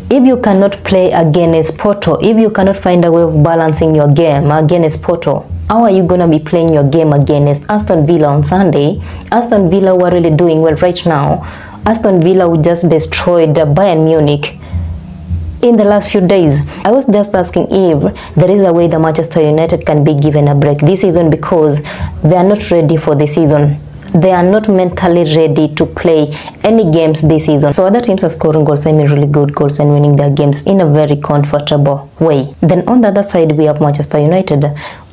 If you cannot play against Porto, if you cannot find a way of balancing your game against Porto, how are you going to be playing your game against Aston Villa on Sunday? Aston Villa were really doing well right now. Aston Villa who just destroyed Bayern Munich in the last few days. I was just asking if there is a way the Manchester United can be given a break this season, because they are not ready for the season. They are not mentally ready to play any games this season. So other teams are scoring goals, I mean really good goals, and winning their games in a very comfortable way. Then on the other side, we have Manchester United,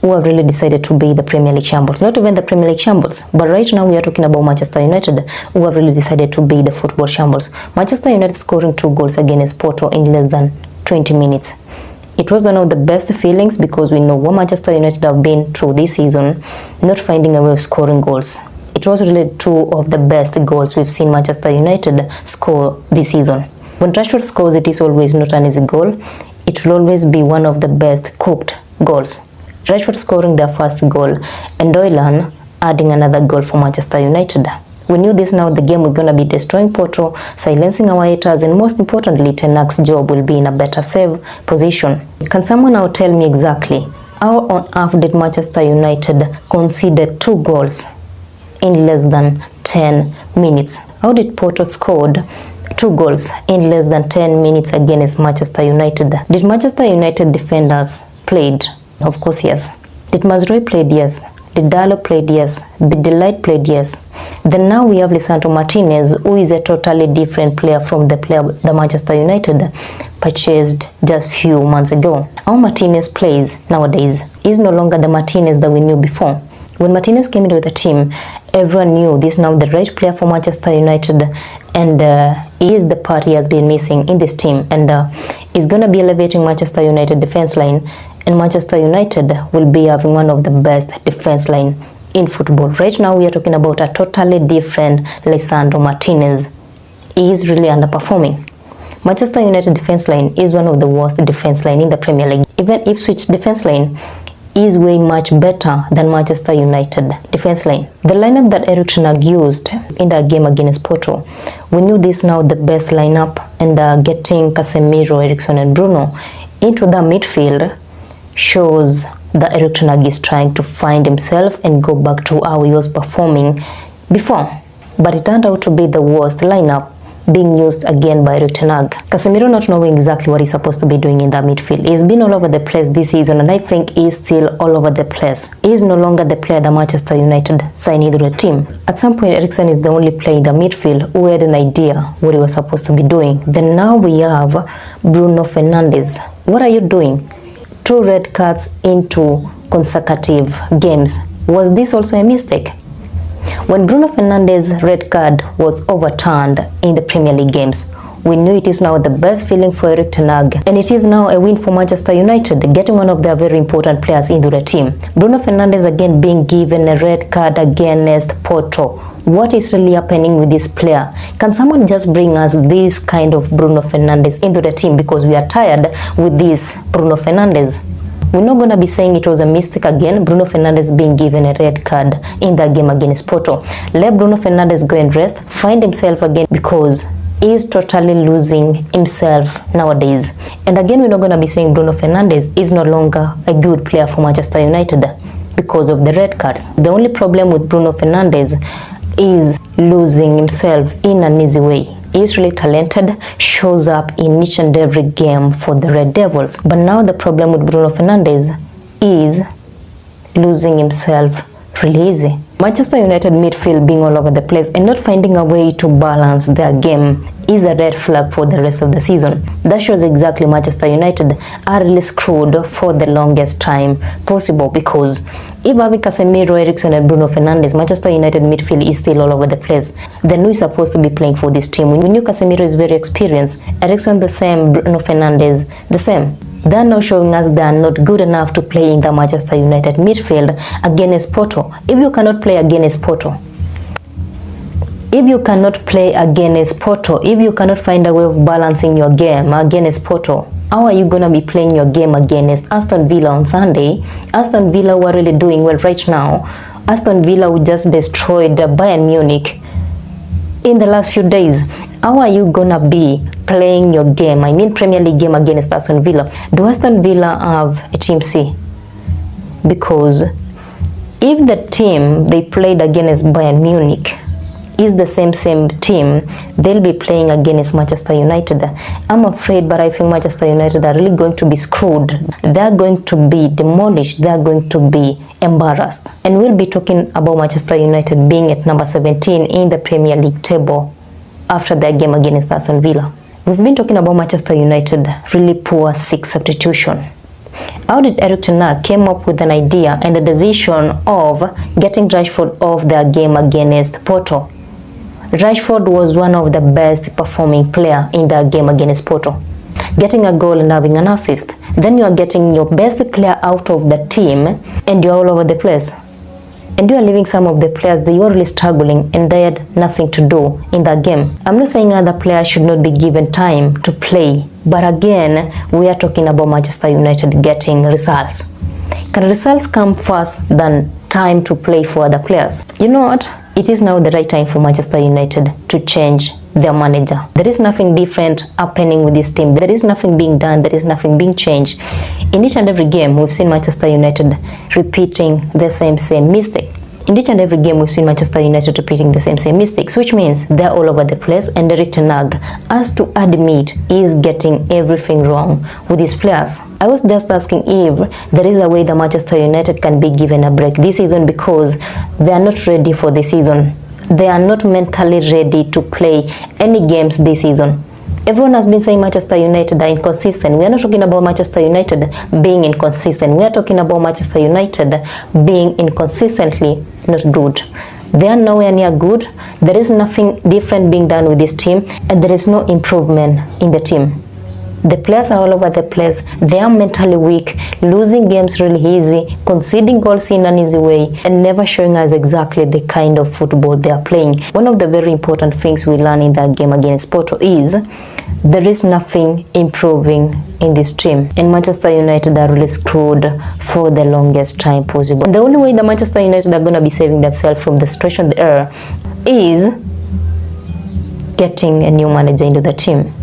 who have really decided to be the Premier League shambles. Not even the Premier League shambles, but right now we are talking about Manchester United, who have really decided to be the football shambles. Manchester United scoring 2 goals against Porto in less than 20 minutes. It was one of the best feelings, because we know what Manchester United have been through this season, not finding a way of scoring goals. It was really 2 of the best goals we've seen Manchester United score this season. When Rashford scores, it is always not an easy goal. It will always be one of the best cooked goals. Rashford scoring their first goal and Doylan adding another goal for Manchester United. We knew this now, the game we're going to be destroying Porto, silencing our haters, and most importantly, Ten Hag's job will be in a better save position. Can someone now tell me exactly how on earth did Manchester United concede 2 goals in less than 10 minutes? How did Porto scored 2 goals in less than 10 minutes against Manchester United? Did Manchester United defenders played? Of course, yes. Did Mazraoui played? Yes. Did Dalot played? Yes. Did Delight played? Yes. Then now we have Lisandro Martinez, who is a totally different player from the player the Manchester United purchased just few months ago. How Martinez plays nowadays is no longer the Martinez that we knew before. When Martinez came into the team, everyone knew this is now the right player for Manchester United, and he is the part he has been missing in this team, and is going to be elevating Manchester United defense line, and Manchester United will be having one of the best defense line in football. Right now we are talking about a totally different Lisandro Martinez. He is really underperforming. Manchester United defense line is one of the worst defense line in the Premier League. Even Ipswich defense line is way much better than Manchester United defense line. The lineup that Erik ten Hag used in the game against Porto, we knew this now the best lineup, and getting Casemiro, Eriksen and Bruno into the midfield shows that Erik ten Hag is trying to find himself and go back to how he was performing before. But it turned out to be the worst lineup being used again by Erik ten Hag. Casemiro not knowing exactly what he's supposed to be doing in that midfield. He's been all over the place this season, and I think he's still all over the place. He's no longer the player that Manchester United signed into the team. At some point, Eriksen is the only player in the midfield who had an idea what he was supposed to be doing. Then now we have Bruno Fernandes. What are you doing? 2 red cards into consecutive games. Was this also a mistake? When Bruno Fernandes' red card was overturned in the Premier League games, we knew it is now the best feeling for Erik ten Hag, and it is now a win for Manchester United, getting one of their very important players into the team. Bruno Fernandes again being given a red card against Porto. What is really happening with this player? Can someone just bring us this kind of Bruno Fernandes into the team, because we are tired with this Bruno Fernandes? We're not going to be saying it was a mistake again, Bruno Fernandes being given a red card in that game against Porto. Let Bruno Fernandes go and rest, find himself again, because he is totally losing himself nowadays. And again, we're not going to be saying Bruno Fernandes is no longer a good player for Manchester United because of the red cards. The only problem with Bruno Fernandes is losing himself in an easy way. He's really talented, shows up in each and every game for the Red Devils. But now the problem with Bruno Fernandes is losing himself really easy. Manchester United midfield being all over the place and not finding a way to balance their game is a red flag for the rest of the season. That shows exactly Manchester United are really screwed for the longest time possible, because if having Casemiro, Eriksen and Bruno Fernandes, Manchester United midfield is still all over the place, then who is supposed to be playing for this team? We knew Casemiro is very experienced, Eriksen the same, Bruno Fernandes the same. They are now showing us they are not good enough to play in the Manchester United midfield against Porto. If you cannot play against Porto, if you cannot find a way of balancing your game against Porto, how are you going to be playing your game against Aston Villa on Sunday? Aston Villa were really doing well right now. Aston Villa who just destroyed Bayern Munich in the last few days. How are you gonna be playing your game? I mean Premier League game against Aston Villa. Do Aston Villa have a team C? Because if the team they played against Bayern Munich is the same team, they'll be playing against Manchester United. I'm afraid, but I think Manchester United are really going to be screwed. They're going to be demolished. They're going to be embarrassed. And we'll be talking about Manchester United being at number 17 in the Premier League table after their game against Aston Villa. We've been talking about Manchester United really poor six substitution. How did Erik ten Hag came up with an idea and a decision of getting Rashford off their game against Porto? Rashford was one of the best performing player in the game against Porto, getting a goal and having an assist. Then you are getting your best player out of the team and you're all over the place. And you are leaving some of the players that you are really struggling and they had nothing to do in that game. I'm not saying other players should not be given time to play, but again, we are talking about Manchester United getting results. Can results come first than time to play for other players? You know what? It is now the right time for Manchester United to change their manager. There is nothing different happening with this team. There is nothing being done. There is nothing being changed. In each and every game, we've seen Manchester United repeating the same mistake. In each and every game, we've seen Manchester United repeating the same mistakes, which means they're all over the place, and Erik ten Hag has to admit he's getting everything wrong with his players. I was just asking if there is a way that Manchester United can be given a break this season because they are not ready for the season. They are not mentally ready to play any games this season. Everyone has been saying Manchester United are inconsistent. We are not talking about Manchester United being inconsistent. We are talking about Manchester United being inconsistently not good. They are nowhere near good. There is nothing different being done with this team, and there is no improvement in the team. The players are all over the place. They are mentally weak, losing games really easy, conceding goals in an easy way, and never showing us exactly the kind of football they are playing. One of the very important things we learned in that game against Porto is there is nothing improving in this team, and Manchester United are really screwed for the longest time possible. And the only way that Manchester United are going to be saving themselves from the situation they are is getting a new manager into the team.